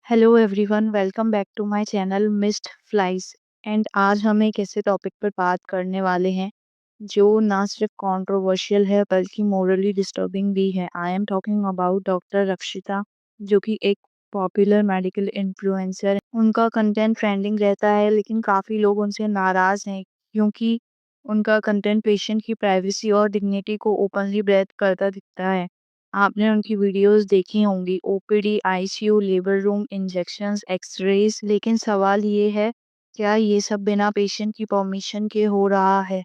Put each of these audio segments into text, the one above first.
Hello everyone, welcome back to my channel missed flies. And आज हम एक ऐसे टॉपिक पर बात करने वाले हैं जो ना सिर्फ कंट्रोवर्शियल है बल्कि मोरली डिस्टर्बिंग भी है। I am talking about doctor रक्षिता, जो कि एक पॉपुलर मेडिकल इन्फ्लुएंसर है। उनका कंटेंट ट्रेंडिंग रहता है, लेकिन काफ़ी लोग उनसे नाराज़ हैं क्योंकि उनका कंटेंट पेशेंट की प्राइवेसी और डिग्निटी को ओपनली ब्रेथ करता दिखता है। आपने उनकी वीडियोस देखी होंगी, OPD, ICU, labour room, injections, X-rays. लेकिन सवाल ये है, क्या ये सब बिना पेशेंट की परमिशन के हो रहा है?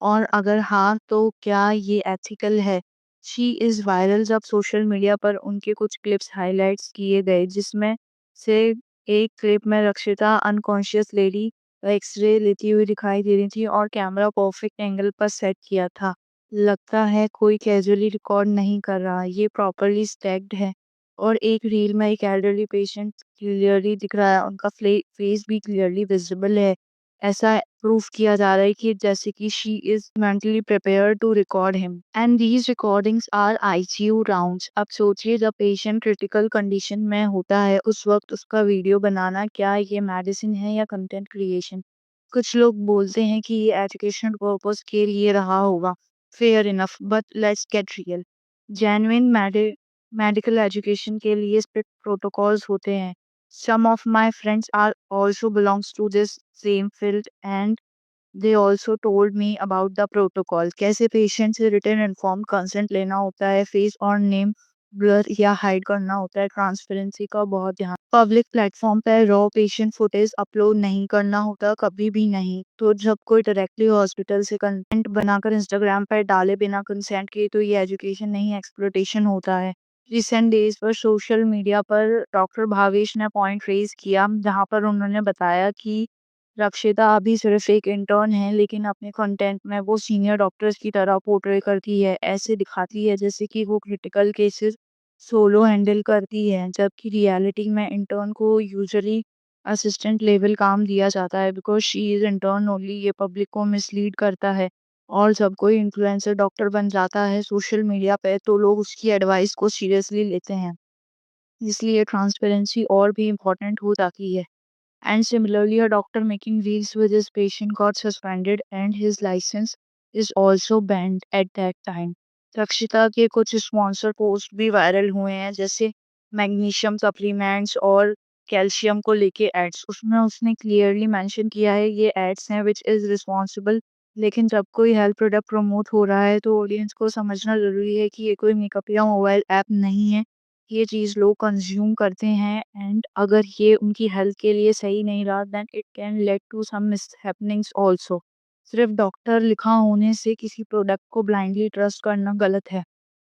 और अगर हाँ, तो क्या ये एथिकल है? शी इज़ वायरल जब सोशल मीडिया पर उनके कुछ क्लिप्स हाइलाइट्स किए गए, जिसमें से एक क्लिप में रक्षिता अनकॉन्शियस लेडी एक्सरे लेती हुई दिखाई दे रही थी और कैमरा परफेक्ट एंगल पर सेट किया था। लगता है कोई कैजुअली रिकॉर्ड नहीं कर रहा, ये प्रॉपर्ली स्टैक्ड है। और एक रील में एक एल्डरली पेशेंट क्लियरली दिख रहा है, उनका फेस भी क्लियरली विजिबल है। ऐसा प्रूफ किया जा रहा है कि जैसे कि she is mentally prepare to record him and these recordings are ICU rounds. अब सोचिए, जब पेशेंट क्रिटिकल कंडीशन में होता है, उस वक्त उसका वीडियो बनाना, क्या ये मेडिसिन है या कंटेंट क्रिएशन? कुछ लोग बोलते हैं कि ये एजुकेशन पर्पस के लिए रहा होगा। Fair enough, but let's get real. Genuine medical education के लिए स्ट्रिक्ट प्रोटोकॉल्स होते हैं। Some of my friends are also belongs to this same field and they also told me about the protocol. कैसे patient से written inform consent लेना होता है, face और नेम ब्लर या हाइड करना होता है, ट्रांसपेरेंसी का बहुत ध्यान। पब्लिक प्लेटफॉर्म पर रॉ पेशेंट फुटेज अपलोड नहीं करना होता, कभी भी नहीं। तो जब कोई डायरेक्टली हॉस्पिटल से कंटेंट बनाकर इंस्टाग्राम पर डाले बिना कंसेंट के, तो ये एजुकेशन नहीं, एक्सप्लोटेशन होता है। रिसेंट डेज पर सोशल मीडिया पर डॉक्टर भावेश ने पॉइंट रेज किया, जहां पर उन्होंने बताया कि रक्षिता अभी सिर्फ एक इंटर्न है, लेकिन अपने कंटेंट में वो सीनियर डॉक्टर्स की तरह पोर्ट्रे करती है। ऐसे दिखाती है जैसे कि वो क्रिटिकल केसेस सोलो हैंडल करती है, जबकि रियलिटी में इंटर्न को यूजुअली असिस्टेंट लेवल काम दिया जाता है, because she is intern only. ये पब्लिक को मिसलीड करता है। और जब कोई इन्फ्लुएंसर डॉक्टर बन जाता है सोशल मीडिया पे, तो लोग उसकी एडवाइस को सीरियसली लेते हैं। इसलिए ट्रांसपेरेंसी और भी इम्पोर्टेंट हो जाती है। And similarly, a doctor making reels with his patient got suspended and his license is also banned at that time. रक्षिता के कुछ स्पॉन्सर पोस्ट भी वायरल हुए हैं, जैसे मैग्नीशियम सप्लीमेंट्स और कैल्शियम को लेके एड्स। उसमें उसने क्लियरली मेंशन किया है ये एड्स हैं विच इज़ रिस्पॉन्सिबल। लेकिन जब कोई हेल्थ प्रोडक्ट प्रमोट हो रहा है, तो ऑडियंस को समझना ज़रूरी है कि ये कोई मेकअप या मोबाइल ऐप नहीं है। ये चीज़ लोग कंज़्यूम करते हैं, एंड अगर ये उनकी हेल्थ के लिए सही नहीं रहा, then it can lead to some mishappenings also. सिर्फ डॉक्टर लिखा होने से किसी प्रोडक्ट को ब्लाइंडली ट्रस्ट करना गलत है।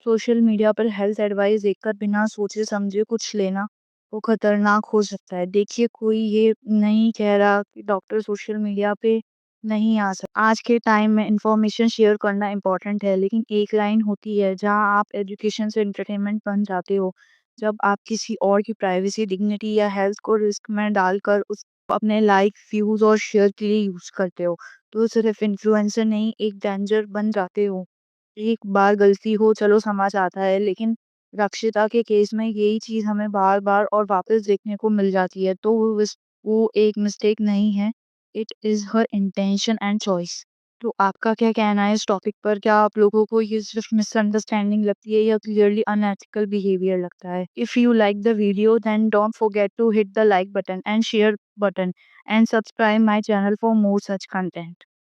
सोशल मीडिया पर हेल्थ एडवाइस देखकर बिना सोचे समझे कुछ लेना, वो खतरनाक हो सकता है। देखिए, कोई ये नहीं कह रहा कि डॉक्टर सोशल मीडिया पे नहीं आ सकता। आज के टाइम में इंफॉर्मेशन शेयर करना इम्पोर्टेंट है, लेकिन एक लाइन होती है जहाँ आप एजुकेशन से एंटरटेनमेंट बन जाते हो। जब आप किसी और की प्राइवेसी, डिग्निटी या हेल्थ को रिस्क में डालकर उस अपने लाइक, व्यूज और शेयर के लिए यूज करते हो, तो सिर्फ इन्फ्लुएंसर नहीं, एक डेंजर बन जाते हो। एक बार गलती हो, चलो समझ आता है, लेकिन रक्षिता के केस में यही चीज़ हमें बार-बार और वापस देखने को मिल जाती है। तो वो एक मिस्टेक नहीं है, it is her intention and choice. तो आपका क्या कहना है इस टॉपिक पर? क्या आप लोगों को ये सिर्फ मिसअंडरस्टैंडिंग लगती है या क्लियरली अनएथिकल बिहेवियर लगता है? If you like the video, then don't forget to hit the like button and share button and subscribe my channel for more such content.